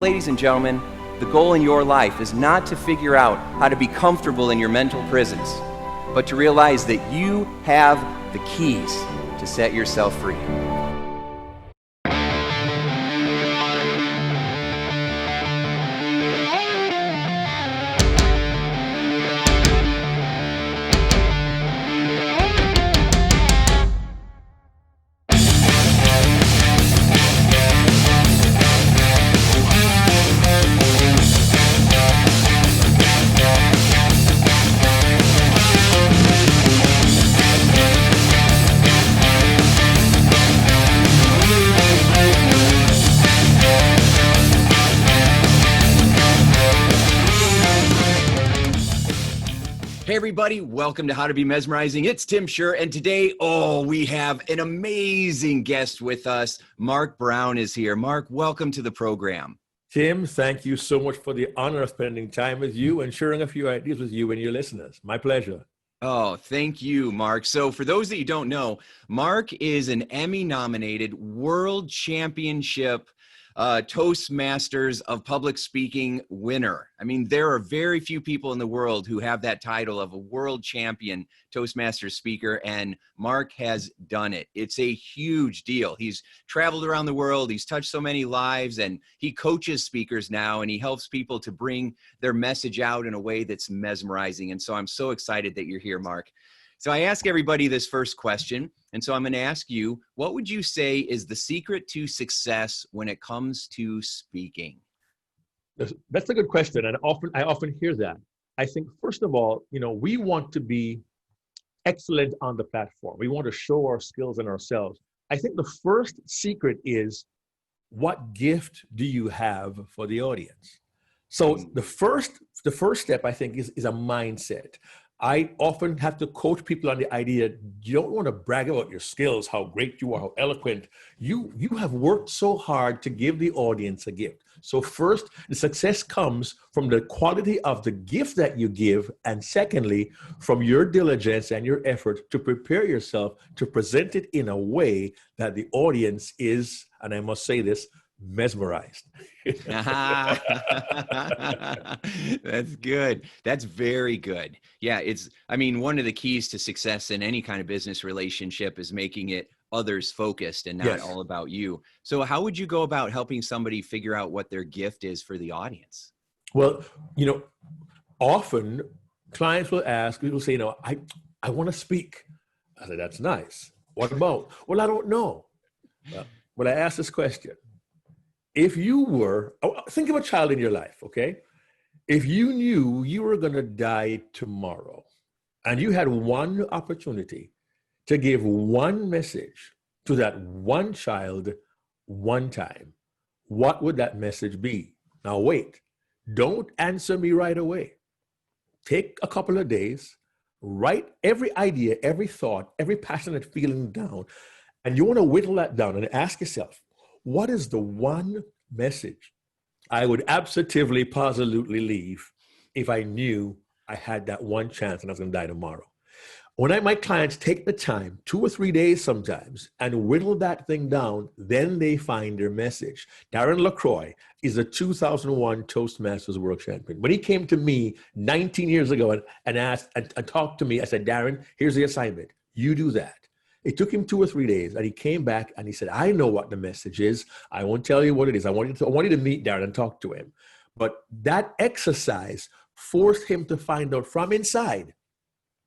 Ladies and gentlemen, the goal in your life is not to figure out how to be comfortable in your mental prisons, but to realize that you have the keys to set yourself free. Hey everybody, welcome to How to Be Mesmerizing. It's Tim Shurr, and today, we have an amazing guest with us. Mark Brown is here. Mark, welcome to the program. Tim, thank you so much for the honor of spending time with you and sharing a few ideas with you and your listeners. My pleasure. Oh, thank you, Mark. So for those that you don't know, Mark is an Emmy-nominated World Championship Toastmasters of public speaking winner. I mean, there are very few people in the world who have that title of a world champion Toastmasters speaker, and Mark has done it. It's a huge deal. He's traveled around the world. He's touched so many lives, and he coaches speakers now, and he helps people to bring their message out in a way that's mesmerizing. And so I'm so excited that you're here, Mark. So I ask everybody this first question, and so I'm going to ask you, what would you say is the secret to success when it comes to speaking? That's a good question, and I often hear that. I think, first of all, we want to be excellent on the platform. We want to show our skills and ourselves. I think the first secret is, what gift do you have for the audience? So the first step, I think, is a mindset. I often have to coach people on the idea that you don't want to brag about your skills, how great you are, how eloquent. You have worked so hard to give the audience a gift. So first, the success comes from the quality of the gift that you give. And secondly, from your diligence and your effort to prepare yourself to present it in a way that the audience is, and I must say this, mesmerized. That's good. That's very good. Yeah, one of the keys to success in any kind of business relationship is making it others focused and not all about you. So how would you go about helping somebody figure out what their gift is for the audience? Well, often clients will ask, people say, I want to speak. I said, that's nice. What about? Well, I don't know. Well, I ask this question. If you were, think of a child in your life, okay? If you knew you were going to die tomorrow and you had one opportunity to give one message to that one child one time, what would that message be? Now, wait, don't answer me right away. Take a couple of days, write every idea, every thought, every passionate feeling down, and you want to whittle that down and ask yourself, what is the one message I would absolutely, positively leave if I knew I had that one chance and I was going to die tomorrow? When my clients take the time, 2 or 3 days sometimes, and whittle that thing down, then they find their message. Darren LaCroix is a 2001 Toastmasters World Champion. When he came to me 19 years ago and asked and talked to me, I said, Darren, here's the assignment. You do that. It took him 2 or 3 days, and he came back and he said, I know what the message is. I won't tell you what it is. I want you to meet Darren and talk to him. But that exercise forced him to find out from inside,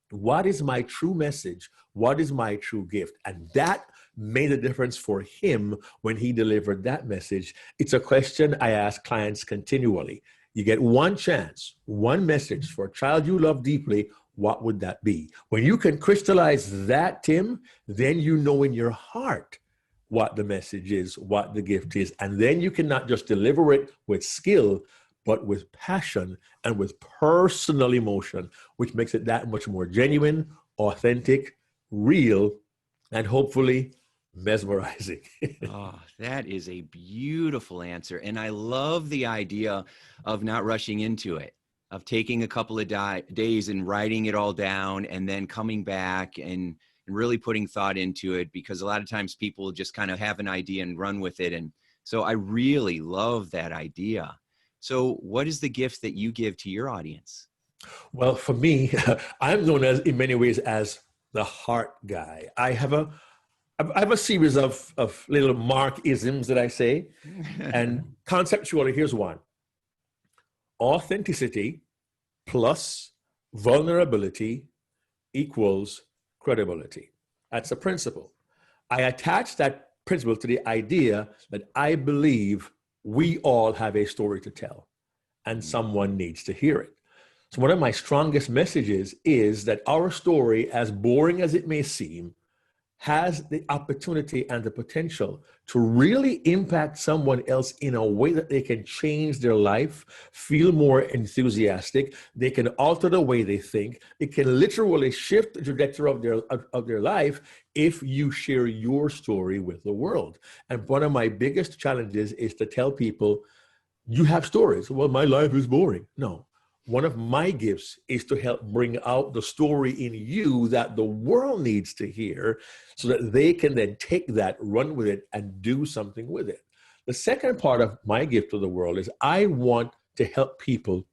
what is my true message? What is my true gift? And that made a difference for him when he delivered that message. It's a question I ask clients continually. You get one chance, one message for a child you love deeply. What would that be? When you can crystallize that, Tim, then you know in your heart what the message is, what the gift is. And then you can not just deliver it with skill, but with passion and with personal emotion, which makes it that much more genuine, authentic, real, and hopefully mesmerizing. Oh, that is a beautiful answer. And I love the idea of not rushing into it, of taking a couple of days and writing it all down and then coming back and really putting thought into it, because a lot of times people just kind of have an idea and run with it and So I really love that idea. So what is the gift that you give to your audience? Well, for me, I'm known as, in many ways, as the heart guy. I have a series of little Mark-isms that I say, and conceptually, here's one. Authenticity plus vulnerability equals credibility. That's a principle. I attach that principle to the idea that I believe we all have a story to tell, and someone needs to hear it. So one of my strongest messages is that our story, as boring as it may seem, has the opportunity and the potential to really impact someone else in a way that they can change their life, feel more enthusiastic. They can alter the way they think. It can literally shift the trajectory of their life if you share your story with the world. And one of my biggest challenges is to tell people, you have stories. Well, my life is boring. No. One of my gifts is to help bring out the story in you that the world needs to hear so that they can then take that, run with it, and do something with it. The second part of my gift to the world is I want to help people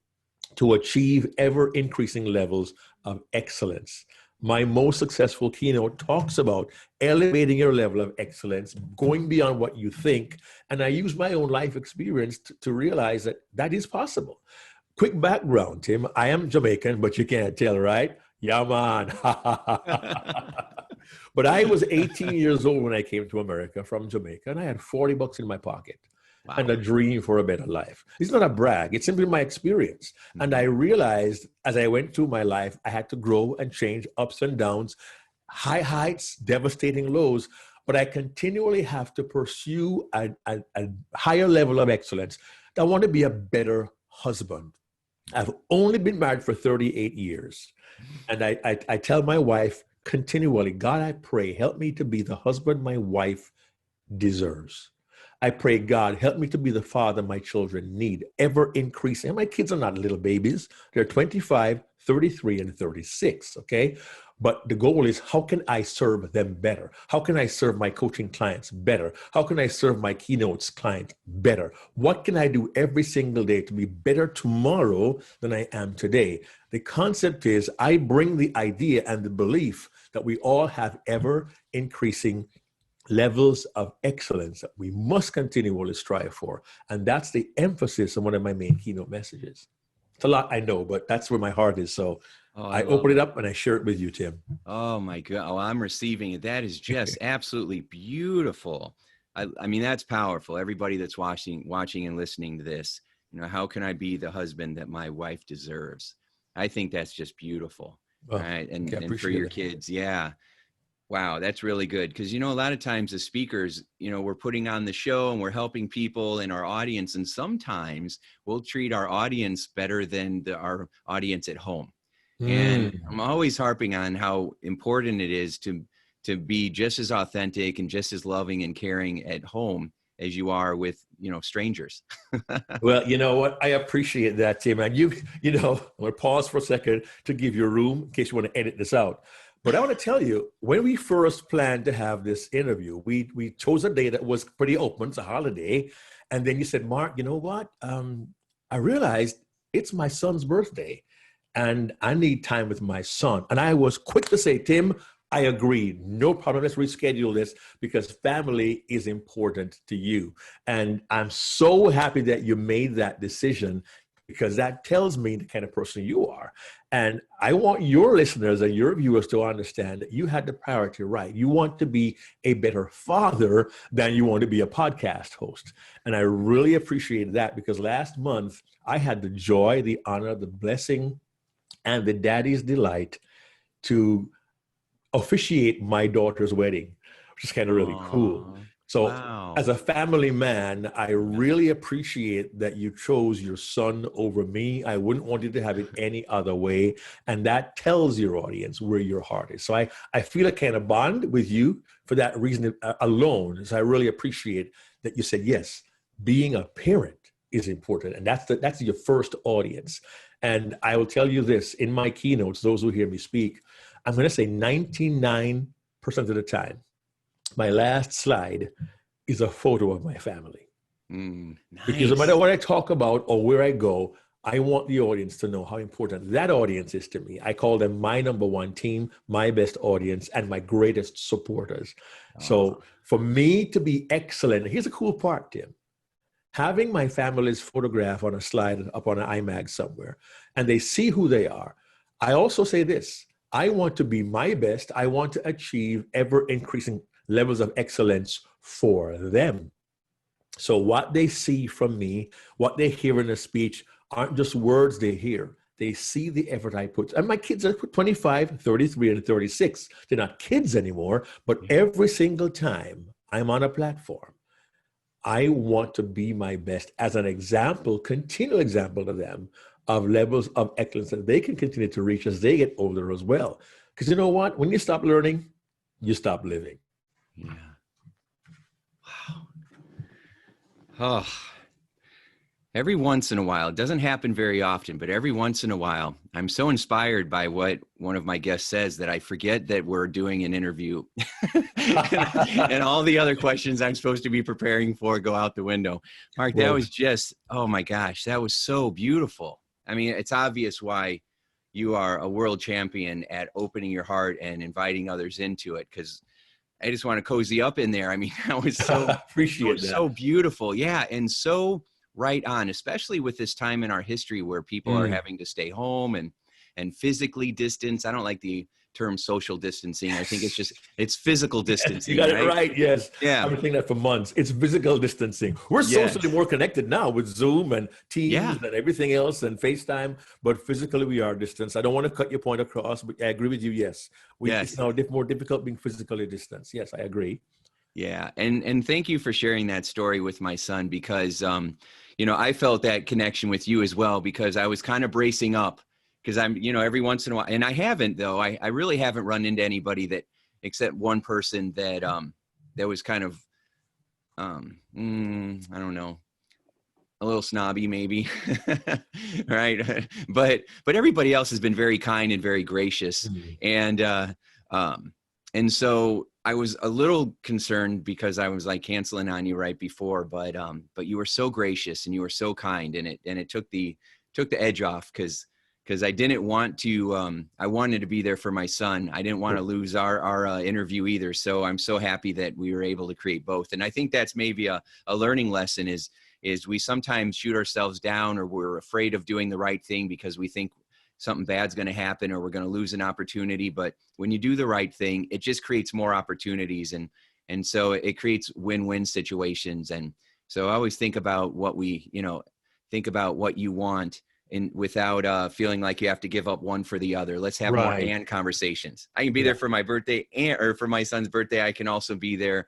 to achieve ever increasing levels of excellence. My most successful keynote talks about elevating your level of excellence, going beyond what you think. And I use my own life experience to realize that that is possible. Quick background, Tim. I am Jamaican, but you can't tell, right? Yeah, man. But I was 18 years old when I came to America from Jamaica, and I had $40 in my pocket. Wow. And a dream for a better life. It's not a brag. It's simply my experience. Mm-hmm. And I realized as I went through my life, I had to grow and change, ups and downs, high heights, devastating lows. But I continually have to pursue a higher level of excellence. I want to be a better husband. I've only been married for 38 years. And I tell my wife continually, God, I pray, help me to be the husband my wife deserves. I pray, God, help me to be the father my children need, ever increasing. And my kids are not little babies. They're 25, 33, and 36, okay? But the goal is, how can I serve them better? How can I serve my coaching clients better? How can I serve my keynotes clients better? What can I do every single day to be better tomorrow than I am today? The concept is I bring the idea and the belief that we all have ever increasing levels of excellence that we must continually strive for. And that's the emphasis of one of my main keynote messages. It's a lot, I know, but that's where my heart is. So I open it up and I share it with you, Tim. Oh my God. Oh, I'm receiving it. That is just absolutely beautiful. I mean, that's powerful. Everybody that's watching and listening to this, you know, how can I be the husband that my wife deserves? I think that's just beautiful. Right. And for your kids. Yeah. Wow, that's really good. Because, you know, a lot of times the speakers, you know, we're putting on the show and we're helping people in our audience. And sometimes we'll treat our audience better than our audience at home. And I'm always harping on how important it is to be just as authentic and just as loving and caring at home as you are with, you know, strangers. Well, you know what? I appreciate that, Tim. And you know, I'm going to pause for a second to give you room in case you want to edit this out. But I want to tell you, when we first planned to have this interview, we chose a day that was pretty open. It's a holiday. And then you said, Mark, you know what? I realized it's my son's birthday and I need time with my son. And I was quick to say, Tim, I agree. No problem. Let's reschedule this because family is important to you. And I'm so happy that you made that decision, because that tells me the kind of person you are. And I want your listeners and your viewers to understand that you had the priority right. You want to be a better father than you want to be a podcast host. And I really appreciate that, because last month I had the joy, the honor, the blessing, and the daddy's delight to officiate my daughter's wedding, which is kind of really cool. So as a family man, I really appreciate that you chose your son over me. I wouldn't want you to have it any other way. And that tells your audience where your heart is. So I feel a kind of bond with you for that reason alone. So I really appreciate that you said, yes, being a parent is important. And that's your first audience. And I will tell you this, in my keynotes, those who hear me speak, I'm going to say 99% of the time, my last slide is a photo of my family. Because no Nice. matter what I talk about or where I go, I want the audience to know how important that audience is to me. I call them my number one team, my best audience, and my greatest supporters. Oh, So for me to be excellent, here's a cool part, Tim. Having my family's photograph on a slide up on an iMac somewhere, and they see who they are. I also say this, I want to be my best. I want to achieve ever increasing levels of excellence for them. So what they see from me, what they hear in a speech aren't just words they hear. They see the effort I put. And my kids are 25, 33, and 36. They're not kids anymore, but yeah. every single time I'm on a platform, I want to be my best as an example, continual example to them of levels of excellence that they can continue to reach as they get older as well. Because you know what? When you stop learning, you stop living. Yeah. Wow. Oh, every once in a while, it doesn't happen very often, but every once in a while, I'm so inspired by what one of my guests says that I forget that we're doing an interview and all the other questions I'm supposed to be preparing for go out the window. Mark, that Well, was just, oh my gosh, that was so beautiful. I mean, it's obvious why you are a world champion at opening your heart and inviting others into it, because I just want to cozy up in there. I mean, that was appreciate that. so beautiful. Yeah. And so right on, especially with this time in our history where people are Mm. having to stay home and physically distance. I don't like the term social distancing. I think it's physical Yes, you distancing, got it right? right. Yes. I've Yeah. been saying that for months. It's physical distancing. We're socially Yes. more connected now with Zoom and Teams Yeah. and everything else and FaceTime, but physically we are distanced. I don't want to cut your point across, but I agree with you. Yes. It's Yes. now more difficult being physically distanced. Yes, I agree. Yeah. And thank you for sharing that story with my son, because, I felt that connection with you as well, because I was kind of bracing up because I'm, every once in a while, and I haven't though, I really haven't run into anybody that, except one person that was kind of, I don't know, a little snobby maybe. Right. But everybody else has been very kind and very gracious. Mm. And, um, and so I was a little concerned because I was like canceling on you right before, but you were so gracious and you were so kind, and it took the edge off, because I didn't want to, I wanted to be there for my son. I didn't want to lose our interview either. So I'm so happy that we were able to create both. And I think that's maybe a learning lesson is we sometimes shoot ourselves down, or we're afraid of doing the right thing because we think something bad's going to happen or we're going to lose an opportunity. But when you do the right thing, it just creates more opportunities. And so it creates win-win situations. And so I always think about think about what you want, and without feeling like you have to give up one for the other. Let's have more Right. and conversations. I can be Yeah. there for my birthday or for my son's birthday. I can also be there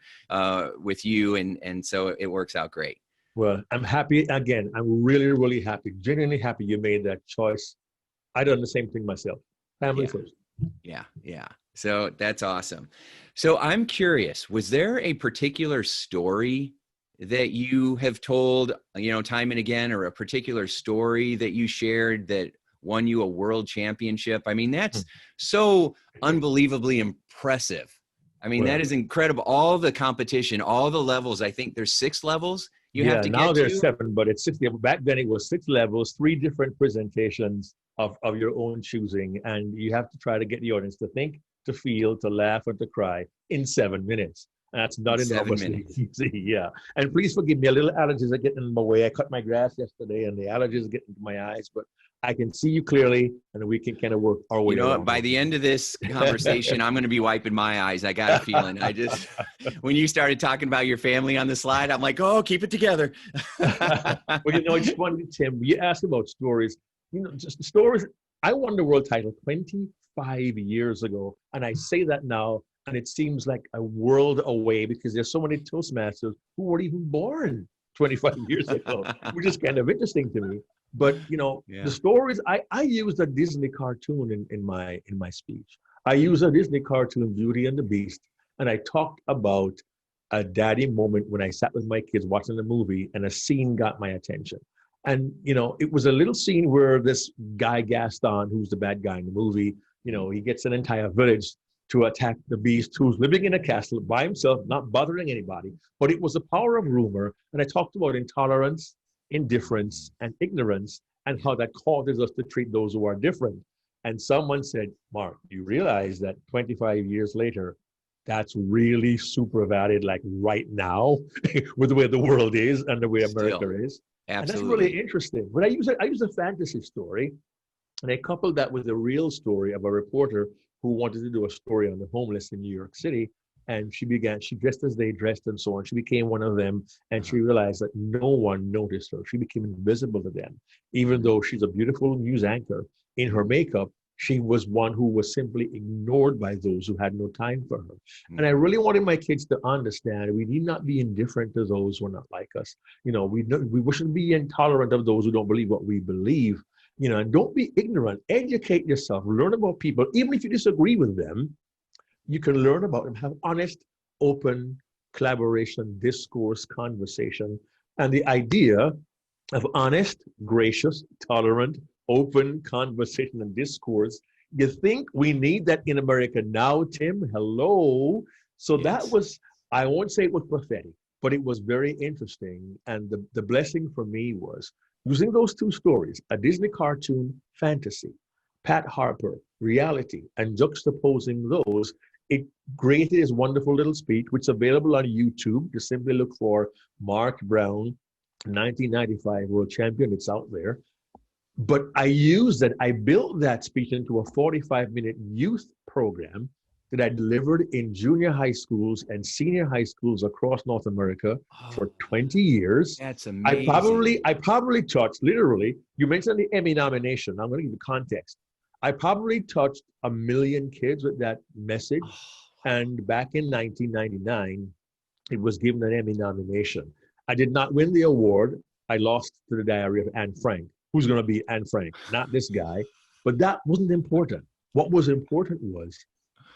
with you. And so it works out great. Well, I'm happy. Again, I'm really, really happy, genuinely happy you made that choice. I done the same thing myself. Family Yeah. first. Yeah. Yeah. So that's awesome. So I'm curious, was there a particular story that you have told, time and again, or a particular story that you shared that won you a world championship? I mean, that's so unbelievably impressive. I mean, that Well, is incredible. All the competition, all the levels, I think there's 6 levels you have yeah, to now get there's to. 7, but it's 6. Back then it was 6 levels, 3 different presentations of your own choosing. And you have to try to get the audience to think, to feel, to laugh, and to cry in 7 minutes. And that's In not 7 enormously minutes. easy. Yeah. And please forgive me, a little allergies are getting in my way. I cut my grass yesterday and the allergies are getting into my eyes, but I can see you clearly and we can kind of work our way You know what? along. By the end of this conversation, I'm going to be wiping my eyes. I got a feeling. When you started talking about your family on the slide, I'm like, oh, keep it together. Well, it's funny, Tim, you asked about stories. Just stories. I won the world title 25 years ago. And I say that now, and it seems like a world away because there's so many Toastmasters who weren't even born 25 years ago, which is kind of interesting to me. But Yeah. the stories, I used a Disney cartoon in my speech. I used a Disney cartoon, Beauty and the Beast, and I talked about a daddy moment when I sat with my kids watching the movie and a scene got my attention. And it was a little scene where this guy Gaston, who's the bad guy in the movie, he gets an entire village to attack the beast who's living in a castle by himself, not bothering anybody. But it was the power of rumor. And I talked about intolerance, indifference, and ignorance, and how that causes us to treat those who are different. And someone said, Mark, you realize that 25 years later, that's really super valid, like right now, with the way the world is and the way America is. Absolutely. And that's really interesting. But I use a fantasy story, and I coupled that with a real story of a reporter who wanted to do a story on the homeless in New York City. And she dressed as they dressed and so on. She became one of them, and she realized that no one noticed her. She became invisible to them. Even though she's a beautiful news anchor, in her makeup, she was one who was simply ignored by those who had no time for her. And I really wanted my kids to understand we need not be indifferent to those who are not like us. You know, we shouldn't be intolerant of those who don't believe what we believe. You know, and don't be ignorant. Educate yourself. Learn about people. Even if you disagree with them, you can learn about them. Have honest, open collaboration, discourse, conversation. And the idea of honest, gracious, tolerant, open conversation and discourse. You think we need that in America now, Tim? Hello. So yes. That was, I won't say it was prophetic, but it was very interesting. And the blessing for me was using those two stories, a Disney cartoon, fantasy, Pat Harper, reality, and juxtaposing those, it created this wonderful little speech, which is available on YouTube. Just simply look for Mark Brown, 1995 world champion. It's out there. But I built that speech into a 45-minute youth program that I delivered in junior high schools and senior high schools across North America for 20 years. That's amazing. I probably touched, literally, you mentioned the Emmy nomination. I'm going to give you context. I probably touched 1 million kids with that message. And back in 1999, it was given an Emmy nomination. I did not win the award. I lost to the Diary of Anne Frank. Who's going to be Anne Frank? Not this guy. But that wasn't important. What was important was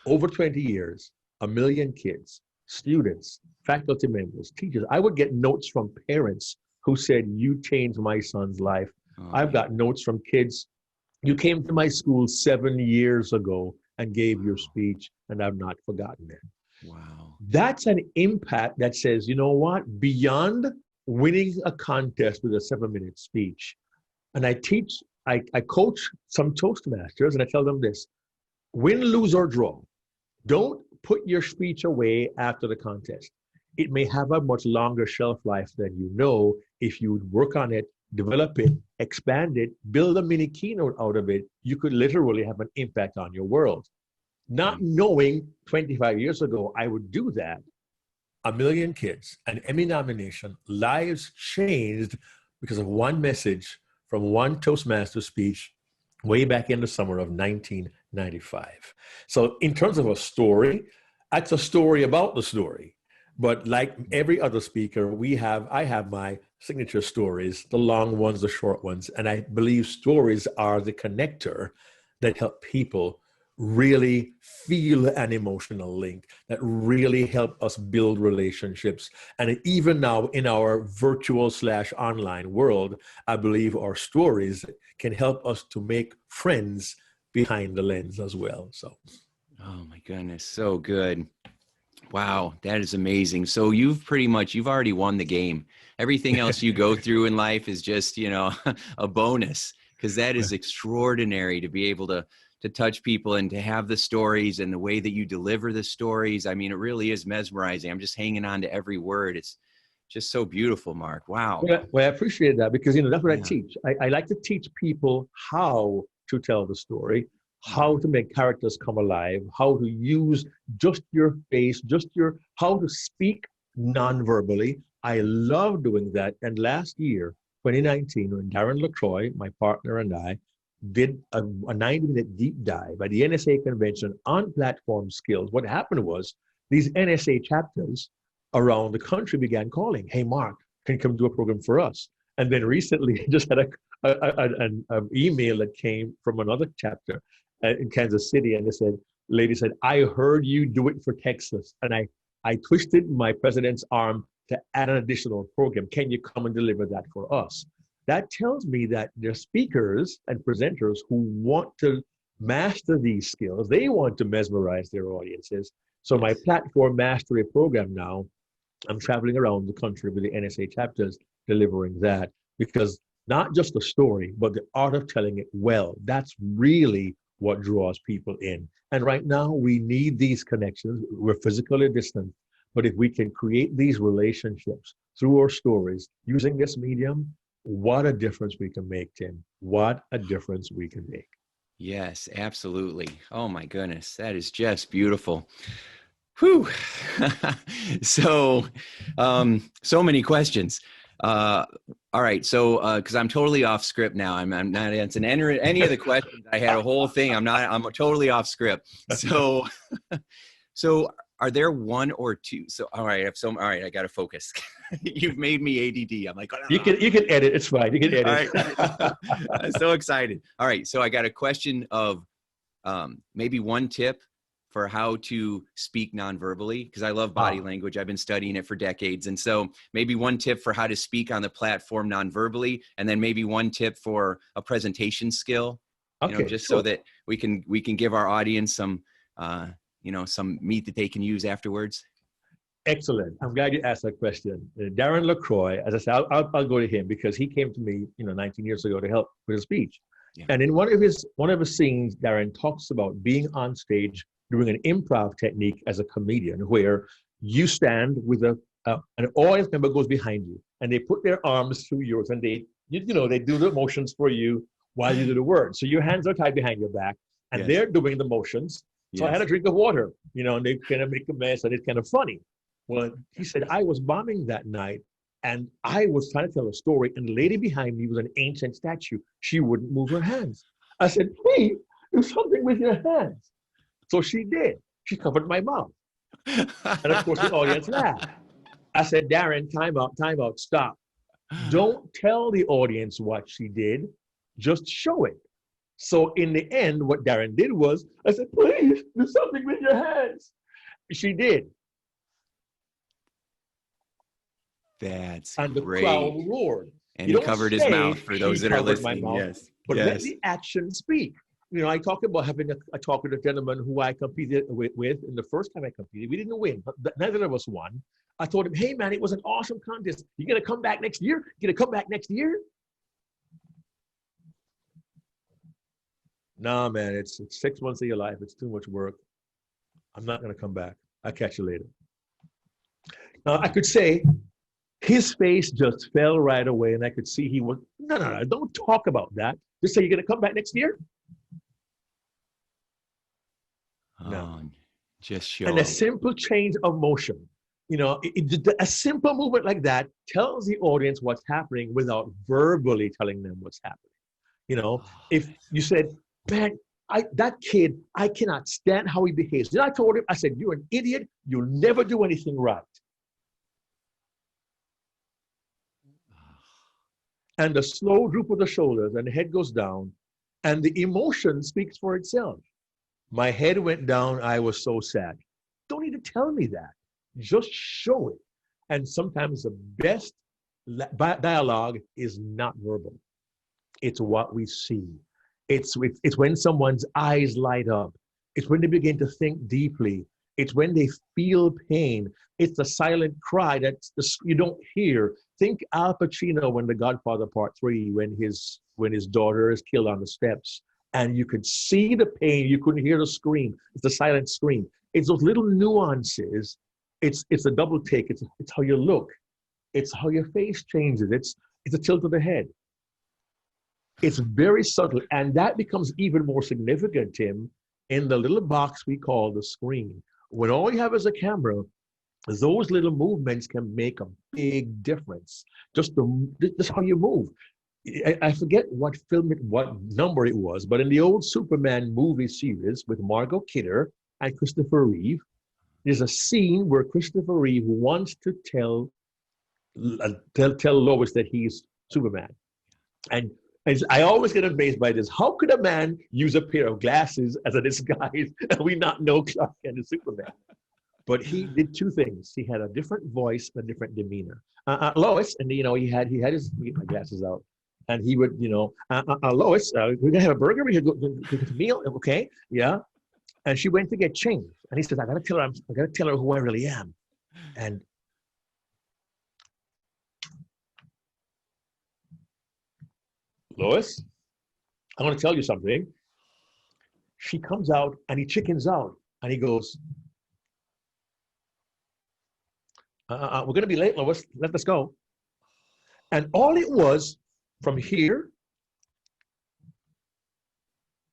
over 20 years, 1 million kids, students, faculty members, teachers. I would get notes from parents who said, you changed my son's life. I've got notes from kids. You came to my school 7 years ago and gave your speech, and I've not forgotten it. Wow. That's an impact that says, you know what? Beyond winning a contest with a 7-minute speech, and I coach some Toastmasters, and I tell them this: win, lose, or draw, don't put your speech away after the contest. It may have a much longer shelf life than you know if you would work on it, develop it, expand it, build a mini keynote out of it. You could literally have an impact on your world. Not knowing 25 years ago I would do that. 1 million kids, an Emmy nomination, lives changed because of one message from one Toastmaster speech way back in the summer of 1995. So in terms of a story, that's a story about the story. But like every other speaker, I have my signature stories, the long ones, the short ones. And I believe stories are the connector that help people really feel an emotional link, that really help us build relationships. And even now in our virtual / online world, I believe our stories can help us to make friends behind the lens as well. So, oh my goodness, so good. Wow, that is amazing. So you've already won the game. Everything else you go through in life is just, a bonus, because that is extraordinary to be able to touch people and to have the stories and the way that you deliver the stories. I mean, it really is mesmerizing. I'm just hanging on to every word. It's just so beautiful, Mark. Wow. Well, I appreciate that because, that's what I teach. I like to teach people how to tell the story, how to make characters come alive, how to use just your face, how to speak non-verbally. I love doing that. And last year, 2019, when Darren LaCroix, my partner, and I did a 90-minute deep dive at the NSA convention on platform skills, what happened was these NSA chapters around the country began calling, hey, Mark, can you come do a program for us? And then recently, I just had an email that came from another chapter in Kansas City, and lady said, I heard you do it for Texas. And I twisted my president's arm to add an additional program. Can you come and deliver that for us? That tells me that there are speakers and presenters who want to master these skills. They want to mesmerize their audiences. So my Yes. platform mastery program now, I'm traveling around the country with the NSA chapters delivering that, because not just the story, but the art of telling it well. That's really what draws people in. And right now we need these connections. We're physically distant, but if we can create these relationships through our stories using this medium, what a difference we can make, Tim. What a difference we can make. Yes, absolutely. Oh my goodness, that is just beautiful. Whew. So, so many questions. All right. So, cause I'm totally off script now. I'm not answering any of the questions. I had a whole thing. I'm totally off script. So, so are there one or two? So, all right. All right. I got to focus. You've made me ADD. I'm like, oh, you can edit. It's fine. You can edit. All right. I'm so excited. All right. So I got a question of, maybe one tip for how to speak non-verbally, because I love body language. I've been studying it for decades. And so maybe one tip for how to speak on the platform non-verbally, and then maybe one tip for a presentation skill, just so that we can give our audience some, some meat that they can use afterwards. Excellent. I'm glad you asked that question. Darren LaCroix, as I said, I'll go to him because he came to me, 19 years ago to help with a speech. Yeah. And in one of his scenes, Darren talks about being on stage doing an improv technique as a comedian, where you stand with an audience member goes behind you, and they put their arms through yours, and they do the motions for you while you do the words. So your hands are tied behind your back, and yes, they're doing the motions. So yes, I had a drink of water, and they kind of make a mess, and it's kind of funny. Well, he said, I was bombing that night, and I was trying to tell a story, and the lady behind me was an ancient statue. She wouldn't move her hands. I said, please, do something with your hands. So she did. She covered my mouth. And of course, the audience laughed. I said, Darren, time out, stop. Don't tell the audience what she did, just show it. So in the end, what Darren did was, I said, please, do something with your hands. She did. That's and great. The crowd roared. And he covered his mouth for those that are listening. Mouth, yes. But yes. let the action speak. I talked about having a talk with a gentleman who I competed with in the first time I competed. We didn't win, but neither of us won. I told him, hey, man, it was an awesome contest. You going to come back next year? You going to come back next year? Nah, man, it's 6 months of your life. It's too much work. I'm not going to come back. I'll catch you later. Now, I could say his face just fell right away, and I could see he was, no, don't talk about that. Just say, you're going to come back next year? No. Just show. And a simple change of motion. A simple movement like that tells the audience what's happening without verbally telling them what's happening. If you said, man, that kid, I cannot stand how he behaves. Then I told him, I said, you're an idiot. You'll never do anything right. And the slow droop of the shoulders and the head goes down, and the emotion speaks for itself. My head went down. I was so sad. Don't need to tell me that. Just show it. And sometimes the best dialogue is not verbal. It's what we see. It's when someone's eyes light up. It's when they begin to think deeply. It's when they feel pain. It's the silent cry that you don't hear. Think Al Pacino when The Godfather Part 3, when his daughter is killed on the steps. And you could see the pain. You couldn't hear the scream. It's the silent scream. It's those little nuances. It's a double take. It's how you look. It's how your face changes. It's a tilt of the head. It's very subtle. And that becomes even more significant, Tim, in the little box we call the screen. When all you have is a camera, those little movements can make a big difference. Just how you move. I forget what number it was, but in the old Superman movie series with Margot Kidder and Christopher Reeve, there's a scene where Christopher Reeve wants to tell Lois that he's Superman. And I always get amazed by this. How could a man use a pair of glasses as a disguise and we not know Clark Kent is Superman? But he did two things. He had a different voice, a different demeanor. Lois, and he had his, my glasses out. And he would, Lois, we're gonna have a burger. We could go to a meal, okay? Yeah. And she went to get changed, and he says, I gotta tell her who I really am. And Lois, I'm gonna tell you something. She comes out and he chickens out, and he goes, we're gonna be late, Lois. Let us go. And all it was from here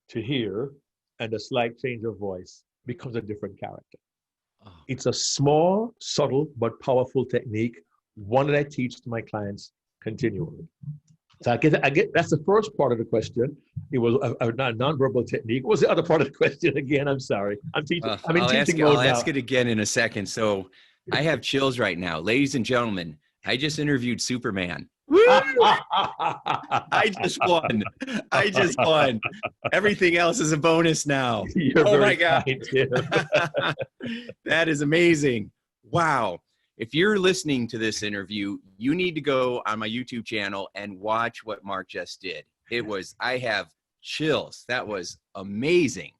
to here, and a slight change of voice becomes a different character. Oh. It's a small, subtle, but powerful technique, one that I teach to my clients continually. So I get that's the first part of the question. It was a nonverbal technique. What was the other part of the question again? I'm sorry. I'm teaching. I'll ask it again in a second. So I have chills right now. Ladies and gentlemen, I just interviewed Superman. I just won. Everything else is a bonus now. Oh my God. That is amazing. Wow. If you're listening to this interview, you need to go on my YouTube channel and watch what Mark just did. I have chills. That was amazing.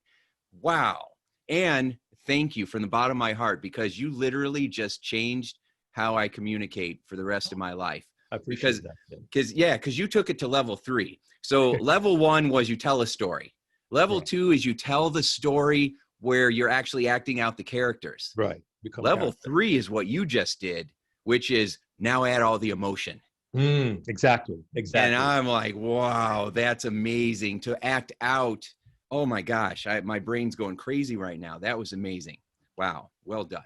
Wow. And thank you from the bottom of my heart, because you literally just changed how I communicate for the rest of my life. I appreciate that. Because you took it to level 3. So level 1 was you tell a story. Level 2 is you tell the story where you're actually acting out the characters. Right. Level 3 is what you just did, which is now add all the emotion. Exactly. And I'm like, wow, that's amazing to act out. Oh my gosh, my brain's going crazy right now. That was amazing. Wow. Well done.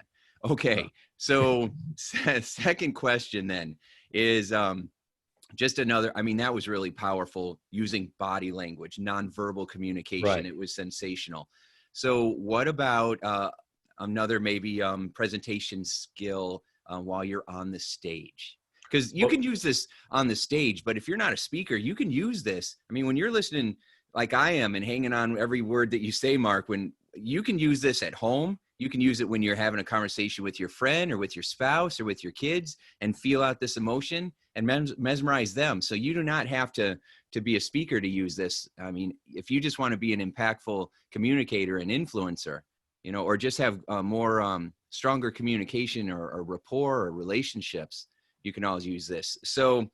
Okay. So second question then is just another, that was really powerful, using body language, nonverbal communication. Right. It was sensational. So what about another maybe presentation skill while you're on the stage? Because you can use this on the stage, but if you're not a speaker, you can use this. When you're listening like I am and hanging on every word that you say, Mark, when you can use this at home, you can use it when you're having a conversation with your friend or with your spouse or with your kids and feel out this emotion and mesmerize them. So you do not have to be a speaker to use this. If you just want to be an impactful communicator and influencer, or just have more stronger communication or rapport or relationships, you can always use this. So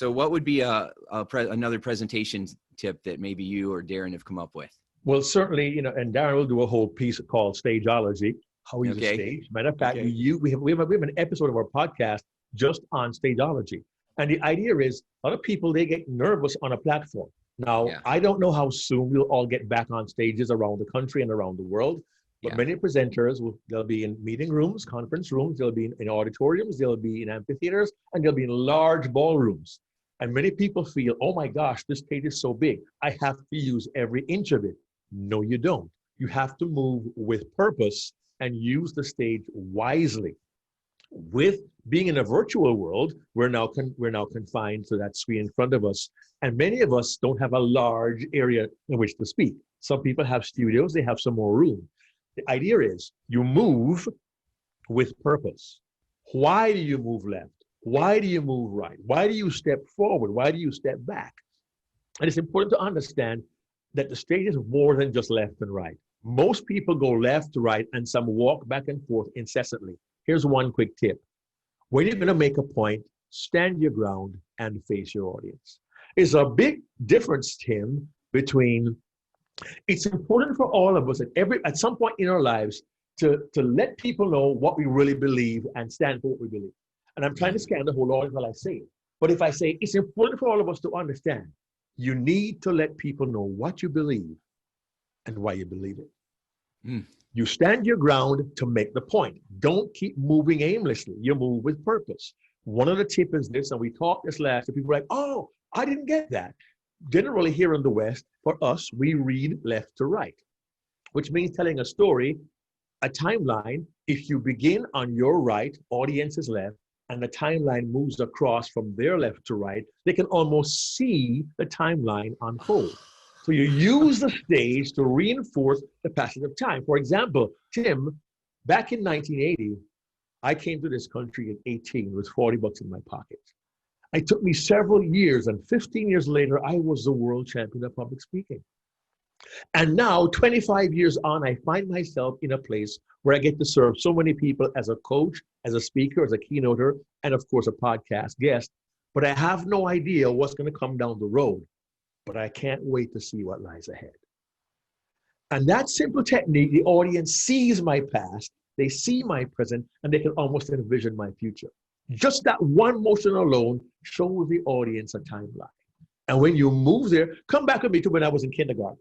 what would be another presentation tip that maybe you or Darren have come up with? Well, certainly, and Darren will do a whole piece called Stageology, how we use a stage. Matter of fact, we have an episode of our podcast just on Stageology. And the idea is, a lot of people, they get nervous on a platform. Now, I don't know how soon we'll all get back on stages around the country and around the world, but many presenters, they'll be in meeting rooms, conference rooms, they'll be in auditoriums, they'll be in amphitheaters, and they'll be in large ballrooms. And many people feel, oh my gosh, this stage is so big, I have to use every inch of it. No, you don't. You have to move with purpose and use the stage wisely. With being in a virtual world, we're now confined to that screen in front of us. And many of us don't have a large area in which to speak. Some people have studios, they have some more room. The idea is you move with purpose. Why do you move left? Why do you move right? Why do you step forward? Why do you step back? And it's important to understand that the stage is more than just left and right. Most people go left to right and some walk back and forth incessantly. Here's one quick tip. When you're going to make a point, stand your ground and face your audience. There's a big difference, Tim, between it's important for all of us at some point in our lives to let people know what we really believe and stand for what we believe. And I'm trying to scan the whole audience while I say it. But if I say it's important for all of us to understand, you need to let people know what you believe and why you believe it. You stand your ground to make the point. Don't keep moving aimlessly. You move with purpose. One of the tips is this, and we talked this last, and people are like, oh, I didn't get that. Generally here in the West, for us, we read left to right, which means telling a story, a timeline. If you begin on your right, audience is left, and the timeline moves across from their left to right, they can almost see the timeline unfold. So you use the stage to reinforce the passage of time. For example, Tim, back in 1980, I came to this country at 18 with $40 in my pocket. It took me several years, and 15 years later, I was the world champion of public speaking. And now, 25 years on, I find myself in a place where I get to serve so many people as a coach, as a speaker, as a keynoter, and of course, a podcast guest. But I have no idea what's going to come down the road. But I can't wait to see what lies ahead. And that simple technique, the audience sees my past, they see my present, and they can almost envision my future. Just that one motion alone shows the audience a timeline. And when you move there, come back with me to when I was in kindergarten.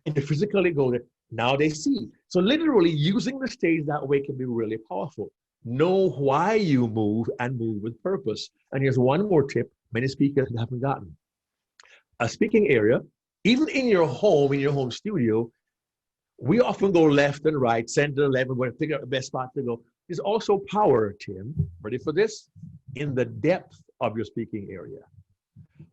And you physically go there, now they see. So literally using the stage that way can be really powerful. Know why you move and move with purpose. And here's one more tip many speakers haven't gotten. A speaking area, even in your home studio, we often go left and right, center, left, and we're going to figure out the best spot to go. There's also power, Tim, ready for this? In the depth of your speaking area.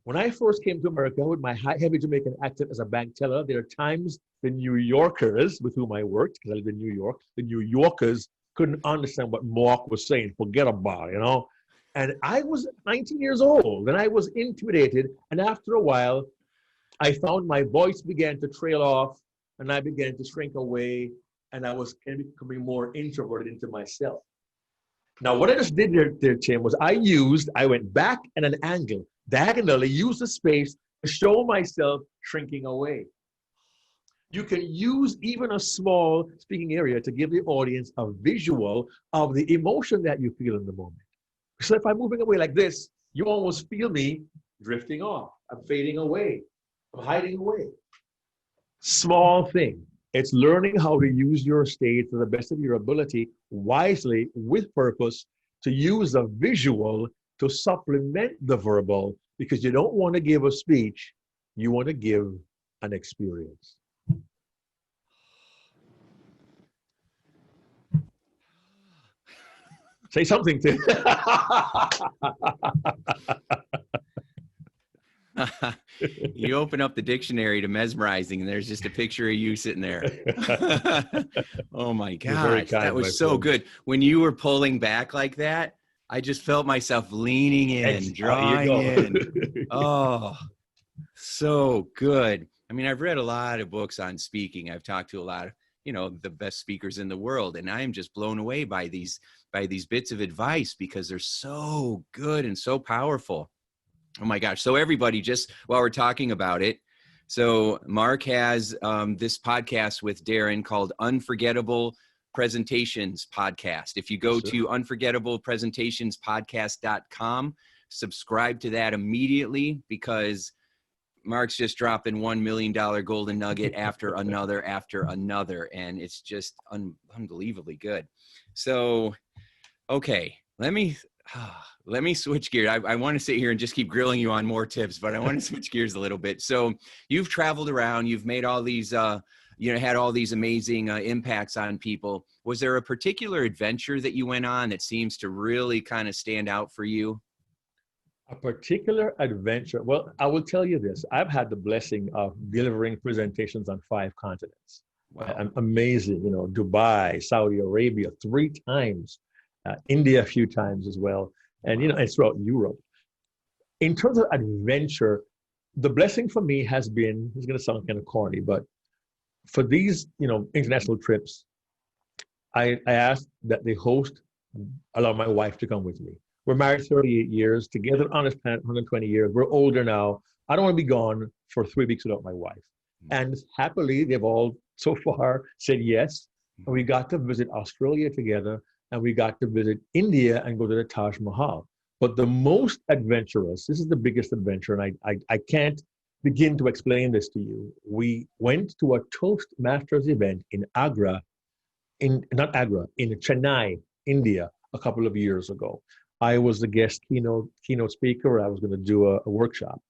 When I first came to America with my heavy Jamaican accent as a bank teller, there are times the New Yorkers with whom I worked, because I lived in New York, the New Yorkers couldn't understand what Mark was saying. Forget about it, you know? And I was 19 years old, and I was intimidated. And after a while, I found my voice began to trail off, and I began to shrink away, and I was becoming more introverted into myself. Now, what I just did there, Tim, was I went back at an angle, diagonally, used the space to show myself shrinking away. You can use even a small speaking area to give the audience a visual of the emotion that you feel in the moment. So if I'm moving away like this, you almost feel me drifting off. I'm fading away. I'm hiding away. Small thing. It's learning how to use your stage to the best of your ability, wisely, with purpose, to use a visual to supplement the verbal, because you don't want to give a speech, you want to give an experience. Say something, Tim. You open up the dictionary to mesmerizing, and there's just a picture of you sitting there. Oh my gosh, that was so good. When you were pulling back like that, I just felt myself leaning in, drawing in. Oh, so good. I mean, I've read a lot of books on speaking. I've talked to a lot of, the best speakers in the world, and I am just blown away by these bits of advice, because they're so good and so powerful. Oh my gosh. So everybody, just while we're talking about it, so Mark has this podcast with Darren called Unforgettable Presentations Podcast. If you go to unforgettablepresentationspodcast.com, subscribe to that immediately, because Mark's just dropping $1 million golden nugget after another, and it's just unbelievably good. So, okay, let me switch gears. I want to sit here and just keep grilling you on more tips, but I want to switch gears a little bit. So you've traveled around, you've made all these, had all these amazing impacts on people. Was there a particular adventure that you went on that seems to really kind of stand out for you? A particular adventure. Well, I will tell you this. I've had the blessing of delivering presentations on 5 continents. Wow. Amazing. Dubai, Saudi Arabia 3 times, India a few times as well. And, and throughout Europe. In terms of adventure, the blessing for me has been, it's going to sound kind of corny, but for these, international trips, I asked that the host allow my wife to come with me. We're married 38 years, together on this planet 120 years. We're older now. I don't want to be gone for 3 weeks without my wife. And happily, they've all so far said yes. And we got to visit Australia together, and we got to visit India and go to the Taj Mahal. But the most adventurous, this is the biggest adventure, and I can't begin to explain this to you. We went to a Toastmasters event in in Chennai, India, a couple of years ago. I was the guest keynote speaker. I was going to do a workshop.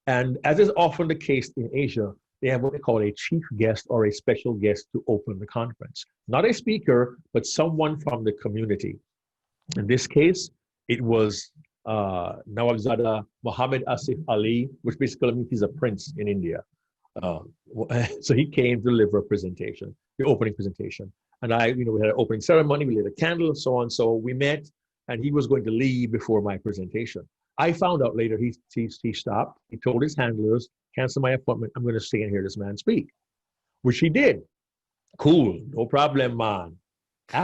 And as is often the case in Asia, they have what they call a chief guest or a special guest to open the conference. Not a speaker, but someone from the community. In this case, it was Nawabzada Muhammad Asif Ali, which basically means he's a prince in India. So he came to deliver a presentation, the opening presentation. And we had an opening ceremony, we lit a candle, and so on. So we met, and he was going to leave before my presentation. I found out later he stopped. He told his handlers, cancel my appointment. I'm going to stay and hear this man speak, which he did. Cool, no problem, man.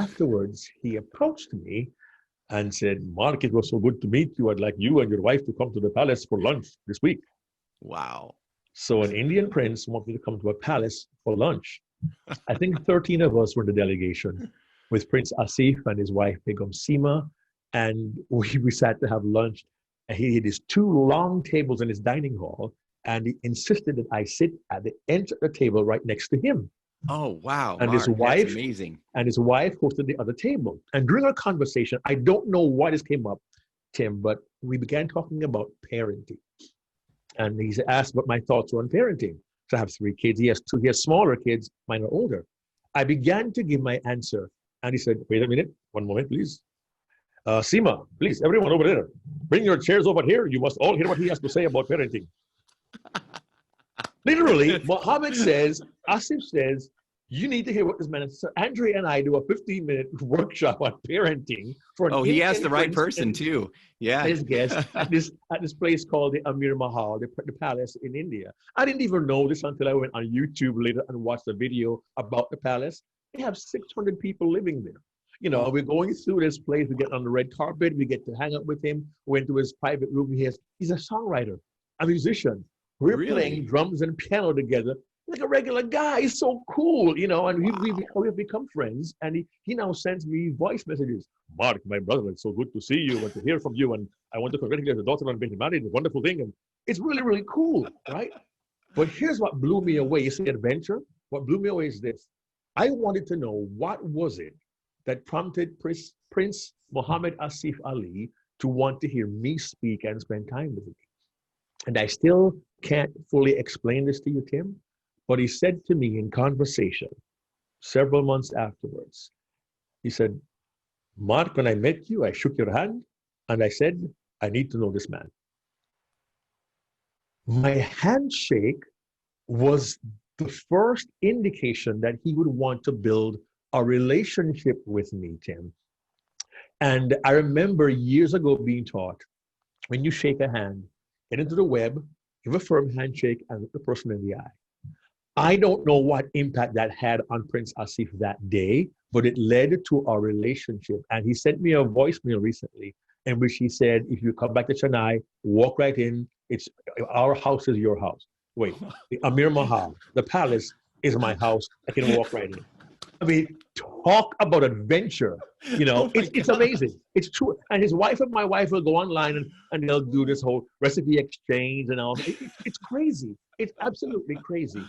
Afterwards, he approached me and said, Mark, it was so good to meet you. I'd like you and your wife to come to the palace for lunch this week. Wow. So an Indian prince wanted to come to a palace for lunch. I think 13 of us were in the delegation with Prince Asif and his wife, Begum Seema. And we sat to have lunch. And he had his 2 long tables in his dining hall. And he insisted that I sit at the end of the table right next to him. Oh, wow. And Mark, his wife, that's amazing. And his wife hosted the other table. And during our conversation, I don't know why this came up, Tim, but we began talking about parenting. And he asked what my thoughts were on parenting. So I have 3 kids. He has 2. He has smaller kids. Mine are older. I began to give my answer. And he said, wait a minute. One moment, please. Seema, please, everyone over there, bring your chairs over here. You must all hear what he has to say about parenting. Literally, Mohammed says, Asif says, you need to hear what this man is. So Andre and I do a 15-minute workshop on parenting for an he asked the right person too. Yeah. His guest at this place called the Amir Mahal, the palace in India. I didn't even know this until I went on YouTube later and watched a video about the palace. They have 600 people living there. You know, we're going through this place. We get on the red carpet. We get to hang out with him. We went to his private room. He's a songwriter, a musician. We're playing drums and piano together like a regular guy. He's so cool, you know, and we've become friends. And he now sends me voice messages. Mark, my brother, it's so good to see you and to hear from you. And I want to congratulate your daughter on being married. It's a wonderful thing. And it's really, really cool, right? But here's what blew me away. You see adventure? What blew me away is this. I wanted to know what was it that prompted Prince Muhammad Asif Ali to want to hear me speak and spend time with me. And I still can't fully explain this to you, Tim, but he said to me in conversation several months afterwards, he said, Mark, when I met you, I shook your hand and I said, I need to know this man. My handshake was the first indication that he would want to build a relationship with me, Tim. And I remember years ago being taught, when you shake a hand, get into the web, give a firm handshake, and look the person in the eye. I don't know what impact that had on Prince Asif that day, but it led to our relationship. And he sent me a voicemail recently in which he said, if you come back to Chennai, walk right in. It's our house is your house. Wait, the Amir Mahal, the palace is my house. I can walk right in. I mean, talk about adventure. You know, it's amazing. It's true. And his wife and my wife will go online and they'll do this whole recipe exchange and all. It's crazy. It's absolutely crazy.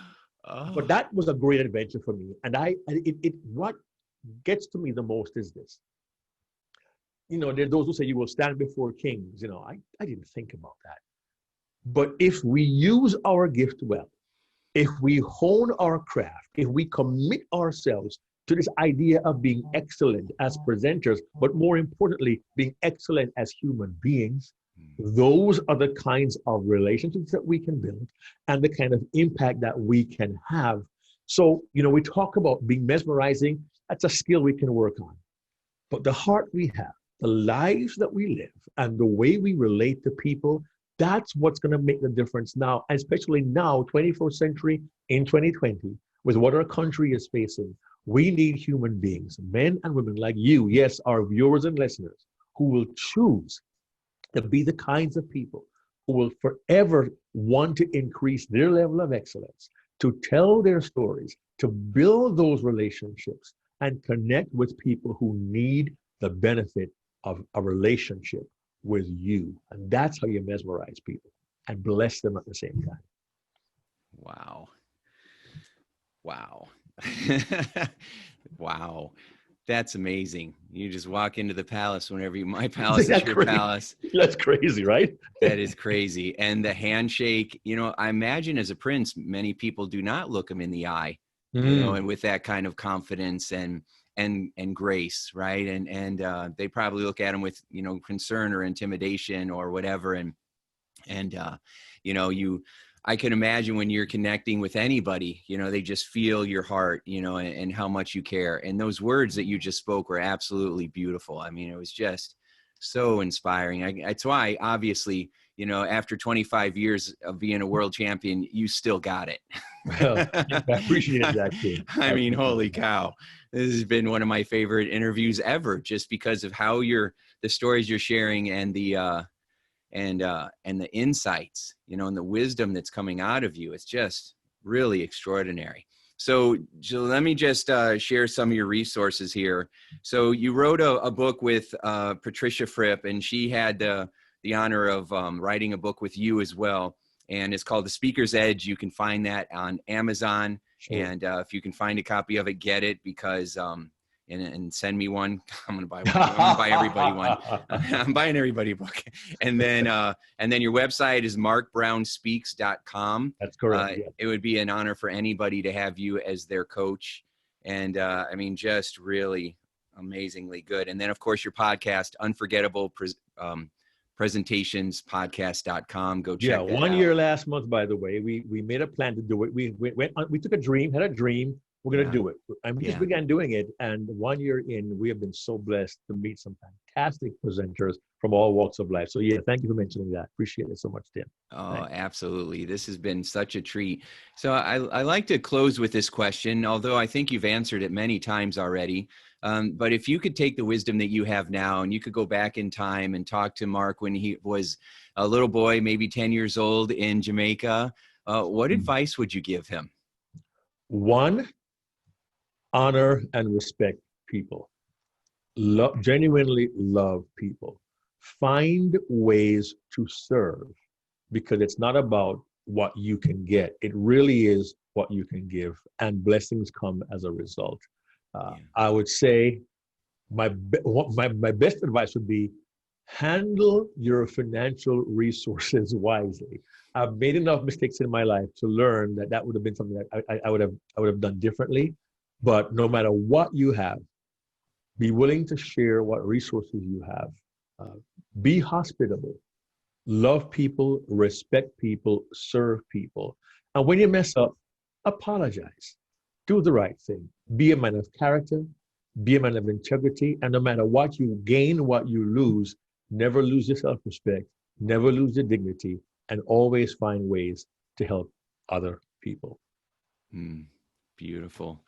Oh. But that was a great adventure for me. And what gets to me the most is this. You know, there are those who say you will stand before kings. You know, I didn't think about that. But if we use our gift well, if we hone our craft, if we commit ourselves to this idea of being excellent as presenters, but more importantly, being excellent as human beings, those are the kinds of relationships that we can build and the kind of impact that we can have. So, you know, we talk about being mesmerizing. That's a skill we can work on. But the heart we have, the lives that we live, and the way we relate to people, that's what's going to make the difference now, especially now, 21st century in 2020, with what our country is facing. We need human beings, men and women like you, yes, our viewers and listeners, who will choose to be the kinds of people who will forever want to increase their level of excellence, to tell their stories, to build those relationships, and connect with people who need the benefit of a relationship with you. And that's how you mesmerize people and bless them at the same time. Wow. Wow. Wow. That's amazing. You just walk into the palace whenever my palace is your palace. That's crazy, right? That is crazy. And the handshake, you know, I imagine as a prince, many people do not look him in the eye, you know, and with that kind of confidence and grace, right? And they probably look at him with, you know, concern or intimidation or whatever. And you know, I can imagine when you're connecting with anybody, you know, they just feel your heart, you know, and how much you care. And those words that you just spoke were absolutely beautiful. I mean, it was just So inspiring. That's why, obviously, you know, after 25 years of being a world champion, you still got it. Well, I appreciate that, Tim. I mean, holy cow. This has been one of my favorite interviews ever, just because of how the stories you're sharing and the insights, you know, and the wisdom that's coming out of you. It's just really extraordinary. So let me just share some of your resources here. So you wrote a book with Patricia Fripp, and she had the honor of writing a book with you as well. And it's called The Speaker's Edge. You can find that on Amazon. Sure. And if you can find a copy of it, get it, because and send me one. I'm gonna buy one. I'm gonna buy everybody one. I'm buying everybody a book. And then your website is markbrownspeaks.com. That's correct. Yeah. It would be an honor for anybody to have you as their coach. And I mean, just really amazingly good. And then, of course, your podcast, Unforgettable Presentationspodcast.com. Go check that out. 1 year last month, by the way. We made a plan to do it. We took a dream, had a dream. We're going to do it. And we just began doing it. And 1 year in, we have been so blessed to meet some fantastic presenters from all walks of life. So yeah, thank you for mentioning that. Appreciate it so much, Tim. Oh, Thanks. Absolutely. This has been such a treat. So I like to close with this question, although I think you've answered it many times already. But if you could take the wisdom that you have now and you could go back in time and talk to Mark when he was a little boy, maybe 10 years old in Jamaica, what advice would you give him? One, honor and respect people. Genuinely love people. Find ways to serve, because it's not about what you can get. It really is what you can give, and blessings come as a result. I would say my best advice would be handle your financial resources wisely. I've made enough mistakes in my life to learn that would have been something that I would have done differently. But no matter what you have, be willing to share what resources you have. Be hospitable. Love people, respect people, serve people. And when you mess up, apologize. Do the right thing. Be a man of character. Be a man of integrity. And no matter what you gain, what you lose, never lose your self-respect. Never lose your dignity. And always find ways to help other people. Beautiful.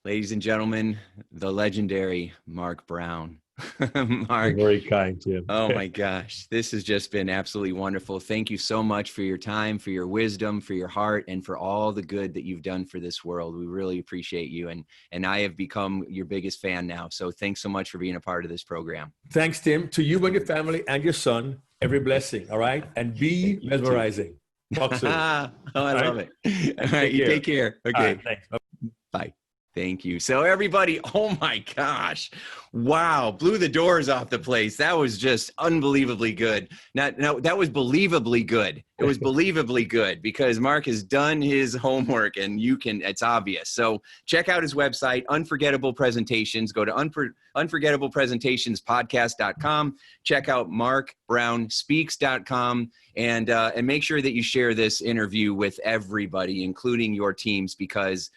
Ladies and gentlemen, the legendary Mark Brown. Mark. You're very kind, Tim. Oh my gosh. This has just been absolutely wonderful. Thank you so much for your time, for your wisdom, for your heart, and for all the good that you've done for this world. We really appreciate you. And I have become your biggest fan now. So thanks so much for being a part of this program. Thanks, Tim. To you and your family and your son, every blessing. All right. And be mesmerizing. Talk soon. I love it. All right. You take care. Okay. Right, thanks. Bye. Thank you. So everybody, oh my gosh. Wow. Blew the doors off the place. That was just unbelievably good. Now that was believably good. It was believably good because Mark has done his homework and it's obvious. So check out his website, Unforgettable Presentations. Go to unforgettablepresentationspodcast.com. Check out markbrownspeaks.com and make sure that you share this interview with everybody, including your teams, because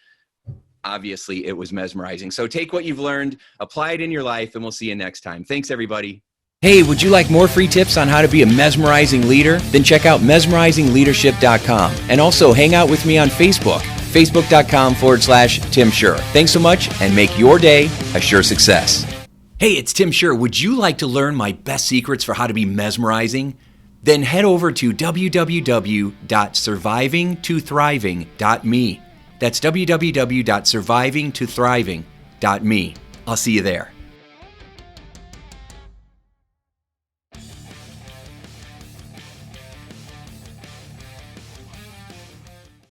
obviously it was mesmerizing. So take what you've learned, apply it in your life, and we'll see you next time. Thanks, everybody. Hey, would you like more free tips on how to be a mesmerizing leader? Then check out mesmerizingleadership.com and also hang out with me on Facebook, facebook.com/Tim Shurr. Thanks so much and make your day a sure success. Hey, it's Tim Shurr. Would you like to learn my best secrets for how to be mesmerizing? Then head over to www.survivingtothriving.me. That's www.survivingtothriving.me. I'll see you there.